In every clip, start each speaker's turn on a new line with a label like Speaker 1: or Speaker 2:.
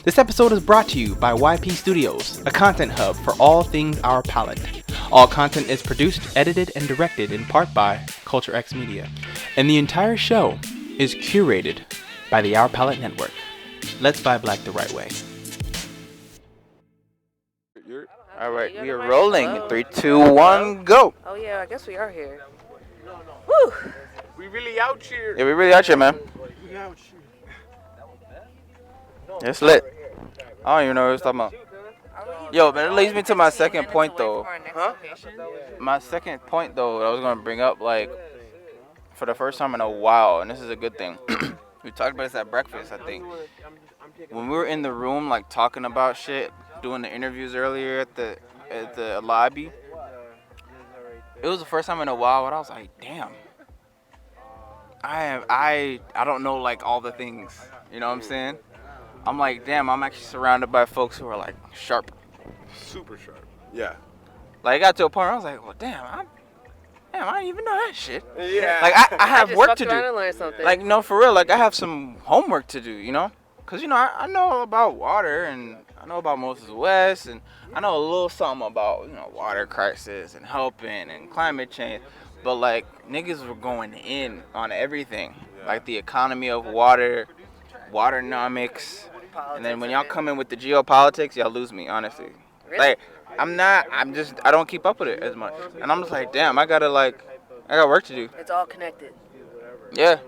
Speaker 1: This episode is brought to you by YP Studios, a content hub for all things Our Palette. All content is produced, edited, and directed in part by Culture X Media, and the entire show is curated by the Our Palette Network. Let's buy black the right way.
Speaker 2: All right, we are rolling. 3, 2, 1, go.
Speaker 3: Oh yeah, I guess we are here. Woo!
Speaker 4: We really out here.
Speaker 2: Yeah, we really out here, man. It's lit. I don't even know what I was talking about. Yo, but it leads me to my second point, though.
Speaker 4: Huh?
Speaker 2: My second point, though, I was going to bring up, like, for the first time in a while, and this is a good thing. We talked about this at breakfast, I think. When we were in the room, like, talking about shit, doing the interviews earlier at the lobby, it was the first time in a while where I was like, damn. I don't know, like, all the things. You know what I'm saying? I'm like, damn, I'm actually surrounded by folks who are, like, sharp.
Speaker 4: Super sharp. Yeah.
Speaker 2: Like, it got to a point where I was like, well, damn, I didn't even know that shit.
Speaker 4: Yeah.
Speaker 2: Like, I have
Speaker 3: just
Speaker 2: work to
Speaker 3: fucked around
Speaker 2: do.
Speaker 3: and learned something.
Speaker 2: Like, no, for real, like, I have some homework to do, you know? Because, you know, I know about water, and I know about Moses West, and I know a little something about, you know, water crisis and helping and climate change. But, like, niggas were going in on everything.
Speaker 4: Yeah.
Speaker 2: Like, the economy of water, waternomics. And then when y'all come in with the geopolitics, y'all lose me, honestly.
Speaker 3: Really?
Speaker 2: Like, I don't keep up with it as much. And I'm just like, damn, I got work to do.
Speaker 3: It's all connected.
Speaker 2: Yeah.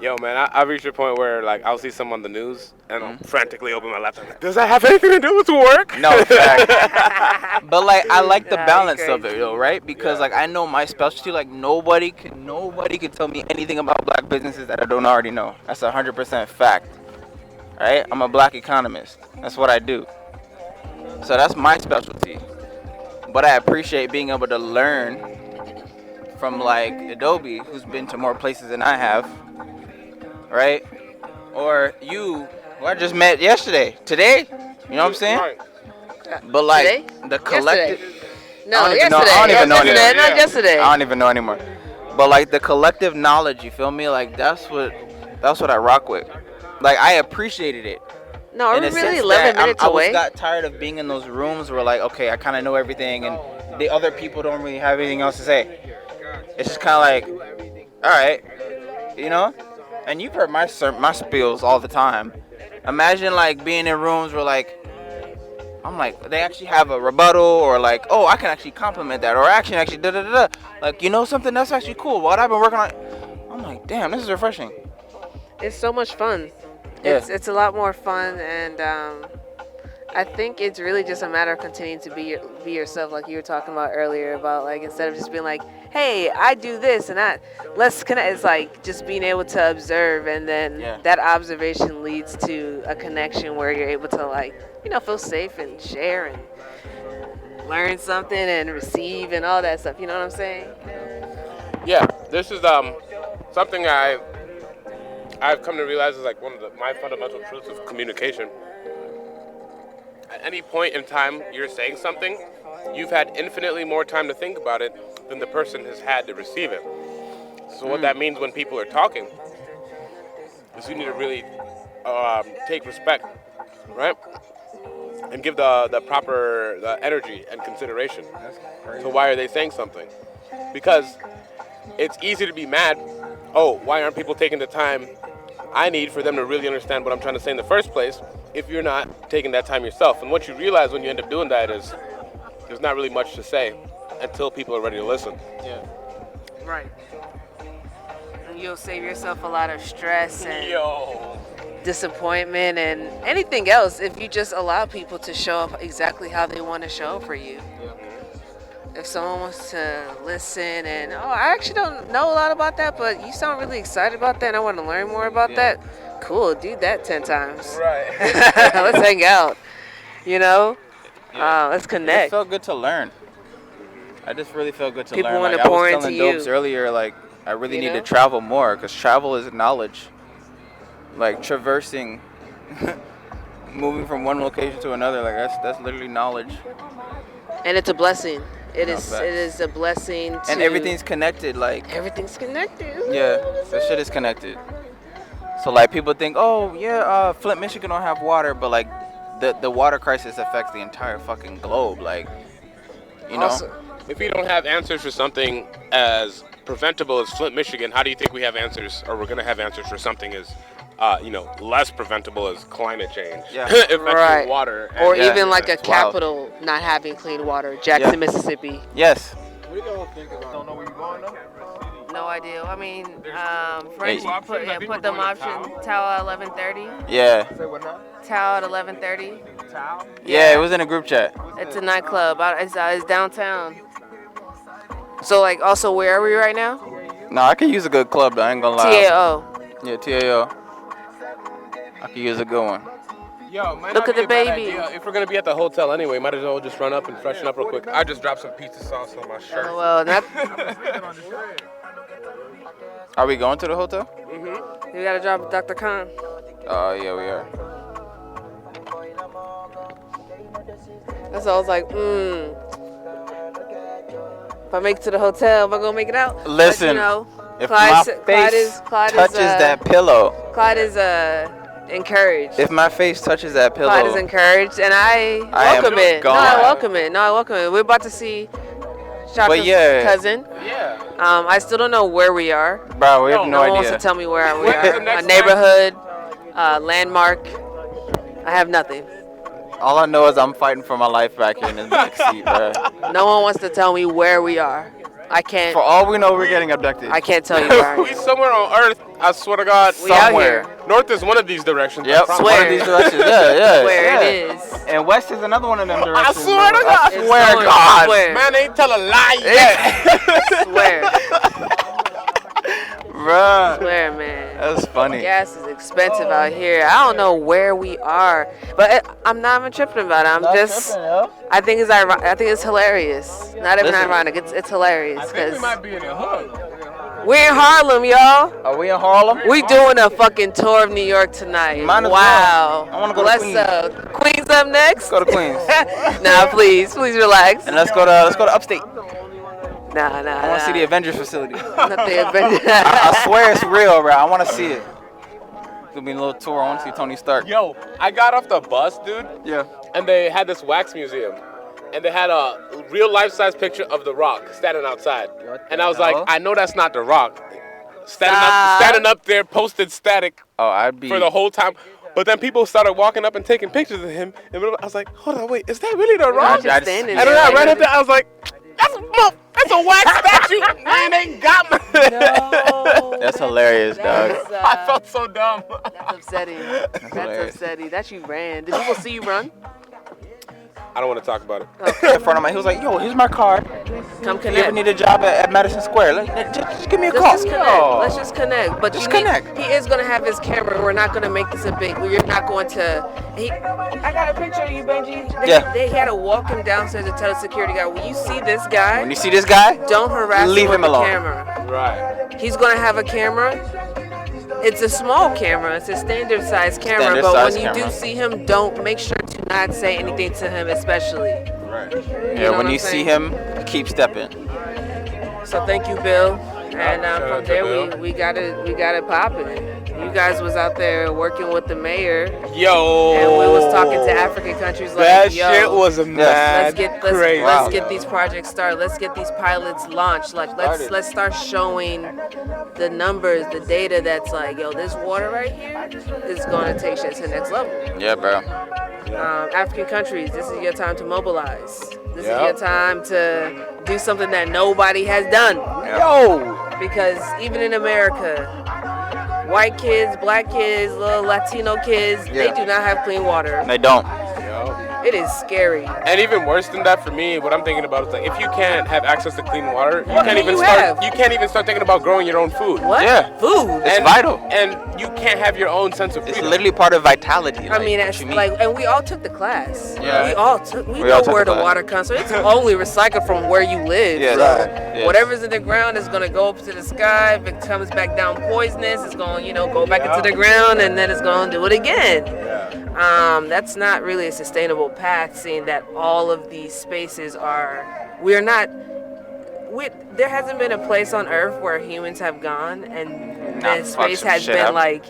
Speaker 4: Yo, man, I've reached a point where, like, I'll see someone on the news, and I'll frantically open my laptop. Like, does that have anything to do with work?
Speaker 2: No, fact. But, like, I like the
Speaker 3: Nah,
Speaker 2: balance
Speaker 3: you're
Speaker 2: of it, yo, right? Because, like, I know my specialty. Like, nobody can tell me anything about black businesses that I don't already know. That's 100% fact. Right? I'm a black economist. That's what I do. So that's my specialty. But I appreciate being able to learn from, like, Adaobi, who's been to more places than I have. Right? Or you, who I just met yesterday. Today? You know what I'm saying?
Speaker 4: Right.
Speaker 2: But, like,
Speaker 3: Today?
Speaker 2: the collective...
Speaker 3: No,
Speaker 2: I don't even know-
Speaker 3: yesterday.
Speaker 2: I don't even know
Speaker 3: yesterday,
Speaker 2: anymore.
Speaker 3: not yesterday.
Speaker 2: I don't even know anymore. But, like, the collective knowledge, you feel me? Like, that's what I rock with. Like, I appreciated it.
Speaker 3: No, are
Speaker 2: In
Speaker 3: we
Speaker 2: a
Speaker 3: really
Speaker 2: sense
Speaker 3: 11
Speaker 2: that
Speaker 3: minutes
Speaker 2: I
Speaker 3: away?
Speaker 2: got tired of being in those rooms where, like, okay, I kind of know everything, and the other people don't really have anything else to say. It's just kind of like, all right, you know? And you've heard my spills all the time. Imagine, like, being in rooms where, like, I'm like, they actually have a rebuttal, or like, oh, I can actually compliment that, or actually da-da-da-da. Like, you know something that's actually cool? What I've been working on. I'm like, damn, this is refreshing.
Speaker 3: It's so much fun.
Speaker 2: Yeah.
Speaker 3: It's a lot more fun, and I think it's really just a matter of continuing to be yourself, like you were talking about earlier, about, like, instead of just being like, hey, I do this and that, let's connect. It's like just being able to observe, and then that observation leads to a connection where you're able to, like, you know, feel safe and share and learn something and receive and all that stuff. You know what I'm saying?
Speaker 4: Yeah, this is something I've come to realize is, like, one of my fundamental truths of communication. At any point in time you're saying something, you've had infinitely more time to think about it than the person has had to receive it. So what that means when people are talking is you need to really take respect, right? And give the proper energy and consideration. So why are they saying something? Because it's easy to be mad. Oh, why aren't people taking the time I need for them to really understand what I'm trying to say in the first place, if you're not taking that time yourself? And what you realize when you end up doing that is there's not really much to say until people are ready to listen.
Speaker 2: Yeah.
Speaker 3: Right. And you'll save yourself a lot of stress and disappointment and anything else if you just allow people to show up exactly how they want to show up for you. If someone wants to listen and, oh, I actually don't know a lot about that, but you sound really excited about that and I want to learn more about that, cool, do that 10 times.
Speaker 4: Right.
Speaker 3: Let's hang out, you know? Let's
Speaker 2: It
Speaker 3: connect.
Speaker 2: felt good to learn. I just really felt good to
Speaker 3: People
Speaker 2: learn.
Speaker 3: wanna
Speaker 2: Like,
Speaker 3: pour
Speaker 2: I was
Speaker 3: into
Speaker 2: telling Dopes
Speaker 3: you.
Speaker 2: earlier, like, I really
Speaker 3: You
Speaker 2: need
Speaker 3: know?
Speaker 2: to travel more, because travel is knowledge. Like, traversing, moving from one location to another, like, that's literally knowledge.
Speaker 3: And it's a blessing. It
Speaker 2: No,
Speaker 3: is.
Speaker 2: facts.
Speaker 3: It is a blessing to.
Speaker 2: And everything's connected, like,
Speaker 3: Everything's connected.
Speaker 2: yeah, that shit is connected. So, like, people think, oh, yeah, Flint, Michigan don't have water, but, like, the water crisis affects the entire fucking globe. Like, you know.
Speaker 3: Also,
Speaker 4: If we don't have answers for something as preventable as Flint, Michigan, how do you think we have answers, or we're gonna have answers for something as, less preventable as climate change,
Speaker 2: Yeah.
Speaker 4: affecting
Speaker 3: Right.
Speaker 4: water,
Speaker 3: or
Speaker 2: Yeah,
Speaker 3: even like a
Speaker 2: it's wild.
Speaker 3: capital not having clean water, Jackson,
Speaker 2: Yeah.
Speaker 3: Mississippi.
Speaker 2: Yes.
Speaker 5: What do y'all think about? Don't know where you're going though.
Speaker 3: No idea. I mean,
Speaker 2: French
Speaker 4: Hey.
Speaker 3: put
Speaker 4: we're
Speaker 3: them
Speaker 4: going to
Speaker 3: option Tao at 11:30.
Speaker 2: Yeah.
Speaker 5: Say what now?
Speaker 3: Tao at 11:30.
Speaker 5: Towel?
Speaker 2: Yeah. It was in a group chat.
Speaker 3: It's a nightclub. It's downtown. So like, also, where are we right now?
Speaker 2: No, I could use a good club though. I ain't gonna lie.
Speaker 3: TAO.
Speaker 2: Yeah, TAO. I could use a good one.
Speaker 4: Yo, might
Speaker 3: Look
Speaker 4: not
Speaker 3: at
Speaker 4: be
Speaker 3: the
Speaker 4: a bad
Speaker 3: baby.
Speaker 4: idea. If we're gonna be at the hotel anyway, might as well just run up and freshen up real quick. I just dropped some pizza sauce on my shirt.
Speaker 3: Oh, well, that
Speaker 2: Are we going to the hotel?
Speaker 3: we gotta drop Dr. Khan.
Speaker 2: Oh yeah, we are.
Speaker 3: That's all I was like, If I make it to the hotel, am I gonna make it out?
Speaker 2: Listen,
Speaker 3: But, you know,
Speaker 2: If
Speaker 3: Clyde
Speaker 2: my face touches that pillow,
Speaker 3: Clyde is encouraged.
Speaker 2: if my face touches that pillow,
Speaker 3: Clyde is encouraged, and I
Speaker 2: am
Speaker 3: welcome it. No, I
Speaker 2: gone.
Speaker 3: welcome it. No, I welcome it. We're about to see Shaka's
Speaker 2: yeah.
Speaker 3: cousin.
Speaker 4: Yeah.
Speaker 3: I still don't know where we are.
Speaker 2: bro, we have
Speaker 3: No one wants
Speaker 2: idea.
Speaker 3: to tell me where we
Speaker 4: When's the
Speaker 3: are. A
Speaker 4: next
Speaker 3: neighborhood, landmark. I have nothing.
Speaker 2: All I know is I'm fighting for my life back here in this back seat, bro.
Speaker 3: No one wants to tell me where we are. I can't.
Speaker 2: For all we know, we're getting abducted.
Speaker 3: I can't tell you where I
Speaker 4: We
Speaker 3: am.
Speaker 4: somewhere on Earth. I swear to God.
Speaker 3: We out
Speaker 2: somewhere.
Speaker 3: here.
Speaker 4: North is one of these directions. I
Speaker 2: Yep,
Speaker 4: promise.
Speaker 2: one
Speaker 3: Swear.
Speaker 2: of these directions. Yeah.
Speaker 3: Where
Speaker 2: yeah.
Speaker 3: it is.
Speaker 2: And west is another one of them
Speaker 4: I
Speaker 2: directions.
Speaker 4: swear to
Speaker 2: bro.
Speaker 4: God.
Speaker 2: I
Speaker 3: It's
Speaker 2: swear to
Speaker 3: somewhere.
Speaker 2: God.
Speaker 3: Swear.
Speaker 4: Man ain't tell a lie yet.
Speaker 3: Swear.
Speaker 2: Bruh.
Speaker 3: Swear, man.
Speaker 2: That was funny.
Speaker 3: Gas is expensive out here. I don't know where we are, but I'm not even tripping about it. I'm just. I think it's ironic. I think it's hilarious. Not even
Speaker 2: Listen.
Speaker 3: ironic. It's hilarious
Speaker 4: I think we
Speaker 3: because
Speaker 4: might be in the hood.
Speaker 3: we're in Harlem, y'all.
Speaker 2: Are we in Harlem?
Speaker 3: We doing a fucking tour of New York tonight.
Speaker 2: Might as
Speaker 3: Wow.
Speaker 2: well. I wanna go to
Speaker 3: Let's
Speaker 2: Queens.
Speaker 3: Queens up next.
Speaker 2: Let's go to Queens.
Speaker 3: Nah, please relax.
Speaker 2: And let's go to upstate.
Speaker 3: Nah.
Speaker 2: I want to see the Avengers facility.
Speaker 3: Not the Avengers.
Speaker 2: I swear it's real, bro. I want to see it. It's gonna be a little tour. I want to see Tony Stark.
Speaker 4: Yo, I got off the bus, dude,
Speaker 2: Yeah.
Speaker 4: and they had this wax museum. And they had a real life-size picture of The Rock standing outside. And I was like,
Speaker 2: hell?
Speaker 4: I know that's not The Rock.
Speaker 3: Stop.
Speaker 4: Standing up there, posted static
Speaker 2: Oh, I'd be.
Speaker 4: for the whole time. But then people started walking up and taking pictures of him. And I was like, hold on, wait, is that really The
Speaker 3: Not
Speaker 4: Rock?
Speaker 3: just standing
Speaker 4: And
Speaker 3: there.
Speaker 4: then I
Speaker 3: like-
Speaker 4: ran up there, I was like, that's a wax statue. Man, they got me.
Speaker 3: No.
Speaker 2: That's hilarious, dog.
Speaker 3: That's,
Speaker 4: I felt so dumb.
Speaker 3: That's upsetting. That's
Speaker 2: hilarious.
Speaker 3: upsetting. That you ran. Did people see you run?
Speaker 4: I don't want to talk about it.
Speaker 2: In front of me, he was like, "Yo, here's my card.
Speaker 3: Come
Speaker 2: If you ever
Speaker 3: connect.
Speaker 2: need a job at Madison Square, just give me a
Speaker 3: Let's
Speaker 2: call."
Speaker 3: just connect.
Speaker 2: Yo.
Speaker 3: Let's just connect. But
Speaker 2: Just
Speaker 3: you need-
Speaker 2: connect.
Speaker 3: he is gonna have his camera. We're not gonna make this a big. You're not going to. I got a picture of you, Benji. They had to walk him downstairs and tell the security guy, "When you see this guy,
Speaker 2: When you see this guy,
Speaker 3: don't harass
Speaker 2: leave
Speaker 3: him
Speaker 2: him
Speaker 3: with the
Speaker 2: alone."
Speaker 3: camera."
Speaker 4: Right.
Speaker 3: He's gonna have a camera. It's a small camera. It's a standard size camera.
Speaker 2: Standard
Speaker 3: But
Speaker 2: size
Speaker 3: when you do
Speaker 2: camera.
Speaker 3: see him, don't make sure to not say anything to him, especially.
Speaker 4: Right.
Speaker 2: yeah,
Speaker 3: know
Speaker 2: when
Speaker 3: what
Speaker 2: you
Speaker 3: I'm
Speaker 2: see
Speaker 3: saying?
Speaker 2: him, keep stepping.
Speaker 3: So thank you, Bill. And
Speaker 4: shout
Speaker 3: from
Speaker 4: out to
Speaker 3: there,
Speaker 4: Bill.
Speaker 3: we got it popping. You guys was out there working with the mayor,
Speaker 4: Yo.
Speaker 3: and we was talking to African countries like,
Speaker 4: That
Speaker 3: yo,
Speaker 4: shit was mad crazy.
Speaker 3: let's get these projects started. Let's get these pilots launched. Like let's start showing the numbers, the data that's like, yo, this water right here is gonna take shit to the next level.
Speaker 2: Yeah, bro.
Speaker 3: African countries, this is your time to mobilize. This is
Speaker 4: Yep.
Speaker 3: your time to do something that nobody has done.
Speaker 2: Yo.
Speaker 3: Because even in America, white kids, black kids, little Latino kids, they
Speaker 2: Yeah.
Speaker 3: do not have clean water.
Speaker 2: They don't.
Speaker 4: Yo.
Speaker 3: It is scary.
Speaker 4: And even worse than that for me, what I'm thinking about is like if you can't have access to clean water,
Speaker 3: What can you have?
Speaker 4: you can't even start thinking about growing your own food.
Speaker 3: What?
Speaker 2: Yeah.
Speaker 3: Food.
Speaker 2: It's vital.
Speaker 4: And you can't have your own sense of
Speaker 2: It's
Speaker 4: freedom.
Speaker 2: literally part of vitality.
Speaker 3: I mean,
Speaker 2: what
Speaker 3: that's
Speaker 2: you mean.
Speaker 3: like, and we all took the class.
Speaker 2: Yeah.
Speaker 3: We all took. We
Speaker 2: We
Speaker 3: know
Speaker 2: all took
Speaker 3: where
Speaker 2: the
Speaker 3: the
Speaker 2: class.
Speaker 3: water comes from. It's only recycled from where you live.
Speaker 2: Yes.
Speaker 3: So
Speaker 2: Right. Yes.
Speaker 3: whatever's in the ground is gonna go up to the sky. If it comes back down poisonous, it's gonna, go back into the ground, and then it's gonna do it again. That's not really a sustainable path, seeing that all of these spaces there hasn't been a place on Earth where humans have gone and
Speaker 2: Not
Speaker 3: the
Speaker 2: fuck
Speaker 3: space
Speaker 2: some
Speaker 3: has
Speaker 2: shit
Speaker 3: been
Speaker 2: up.
Speaker 3: like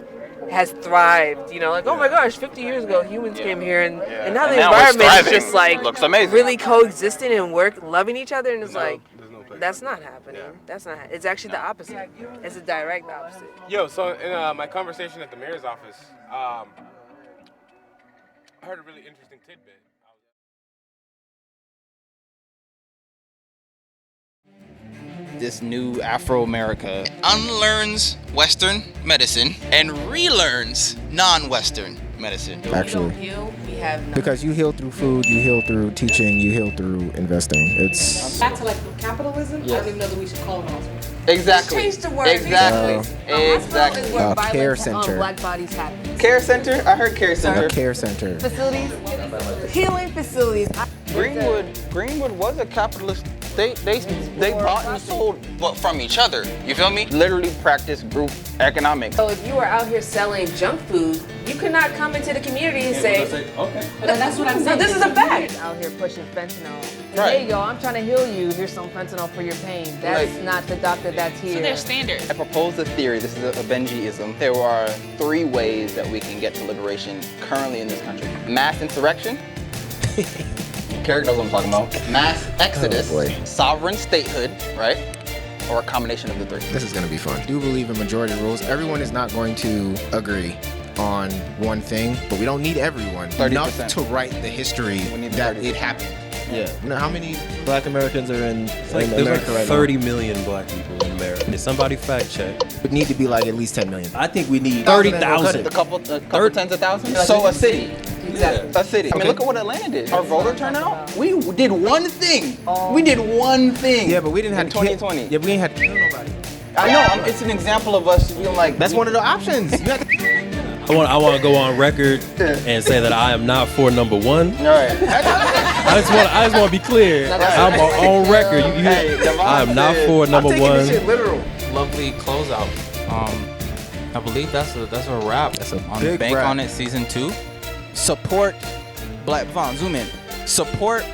Speaker 3: has thrived. You know, like, oh my gosh, 50 years ago humans came here, and now the
Speaker 2: And now it's
Speaker 3: environment is
Speaker 2: thriving.
Speaker 3: just like
Speaker 2: Looks amazing.
Speaker 3: really coexisting and loving each other, and it's like
Speaker 5: place.
Speaker 3: that's not happening. That's not. It's actually the opposite. It's a direct opposite.
Speaker 4: Yo, so in my conversation at the mayor's office, I heard a really interesting tidbit.
Speaker 2: This new Afro-America unlearns Western medicine and relearns non-Western medicine.
Speaker 6: Actually,
Speaker 3: We have nothing.
Speaker 6: because you heal through food, you heal through teaching, you heal through investing. It's
Speaker 7: Back to like capitalism, I don't even know that we should call it a hospital.
Speaker 2: Exactly.
Speaker 3: Change the word.
Speaker 2: Exactly.
Speaker 3: Hospital is where
Speaker 6: care
Speaker 3: violence
Speaker 6: center.
Speaker 3: on black bodies happen.
Speaker 2: Care center? I heard care
Speaker 6: a
Speaker 2: center.
Speaker 6: care center.
Speaker 3: Facilities, healing facilities.
Speaker 2: Greenwood was a capitalist. They bought and sold, but from each other. You feel me? Literally practice group economics.
Speaker 3: So if you were out here selling junk food, you could not come into the community and say,
Speaker 5: Okay.
Speaker 7: But that's what I'm
Speaker 3: no,
Speaker 7: saying.
Speaker 3: this is a fact. Out here pushing fentanyl.
Speaker 2: Right.
Speaker 3: Hey, yo, I'm trying to heal you. Here's some fentanyl for your pain. That's
Speaker 2: Like-
Speaker 3: not the doctor that's here.
Speaker 7: So there's standards.
Speaker 2: I proposed a theory. This is a Benjiism. There are 3 ways that we can get to liberation currently in this country: mass insurrection. Carrick knows what I'm talking about. Mass exodus,
Speaker 6: Oh, boy.
Speaker 2: sovereign statehood, right? Or a combination of the 3.
Speaker 6: This is going to be fun. I do believe in majority rules. Everyone is not going to agree on one thing, but we don't need everyone.
Speaker 2: 30%.
Speaker 6: Enough to write the history
Speaker 2: We need
Speaker 6: that
Speaker 2: 30%.
Speaker 6: it happened.
Speaker 8: Yeah.
Speaker 6: You know, how many
Speaker 8: Black Americans are in,
Speaker 6: like
Speaker 8: there's
Speaker 6: America
Speaker 8: like
Speaker 6: right
Speaker 8: 30 million black people in America. Did somebody fact check?
Speaker 6: would need to be like at least 10 million?
Speaker 8: I think we need
Speaker 2: A
Speaker 8: 30,000.
Speaker 2: couple tens of thousands. So a city.
Speaker 3: Exactly.
Speaker 2: A city. I mean, look at what Atlanta did. Our voter turnout. We did one thing. We did one thing.
Speaker 6: Yeah, but we didn't have
Speaker 2: in
Speaker 6: to kill-
Speaker 2: 2020.
Speaker 6: Yeah, but we ain't had to kill nobody.
Speaker 2: I know. It's an example of us being like.
Speaker 6: That's one of the options. You have to-
Speaker 8: I want to go on record and say that I am not for number 1.
Speaker 2: All right.
Speaker 8: I just want to be clear. I'm on record. You
Speaker 2: Hey,
Speaker 8: hear?
Speaker 2: Devon
Speaker 8: I am not
Speaker 2: said-
Speaker 8: for
Speaker 6: I'm
Speaker 8: number
Speaker 6: taking
Speaker 8: 1.
Speaker 6: this shit literal.
Speaker 9: Lovely closeout. I believe that's a wrap.
Speaker 6: That's a
Speaker 9: on
Speaker 6: big
Speaker 9: Bank
Speaker 6: wrap.
Speaker 9: on It season 2.
Speaker 2: Support black. Vaughn, zoom in. Support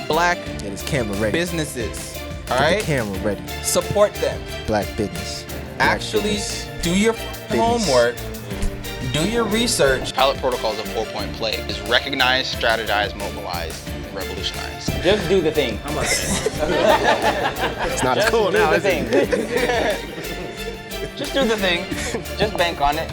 Speaker 2: black
Speaker 6: Get his camera ready.
Speaker 2: businesses. All
Speaker 6: Get
Speaker 2: right.
Speaker 6: the camera ready.
Speaker 2: Support them.
Speaker 6: Black business. Black
Speaker 2: Actually,
Speaker 6: business.
Speaker 2: do your
Speaker 6: Business.
Speaker 2: homework. Do your research. Pilot protocols of 4-point play is recognize, strategize, mobilize, and revolutionize. Just do the thing. How about that?
Speaker 6: It's not as cool now, is it?
Speaker 2: Just do the thing. Just bank on it.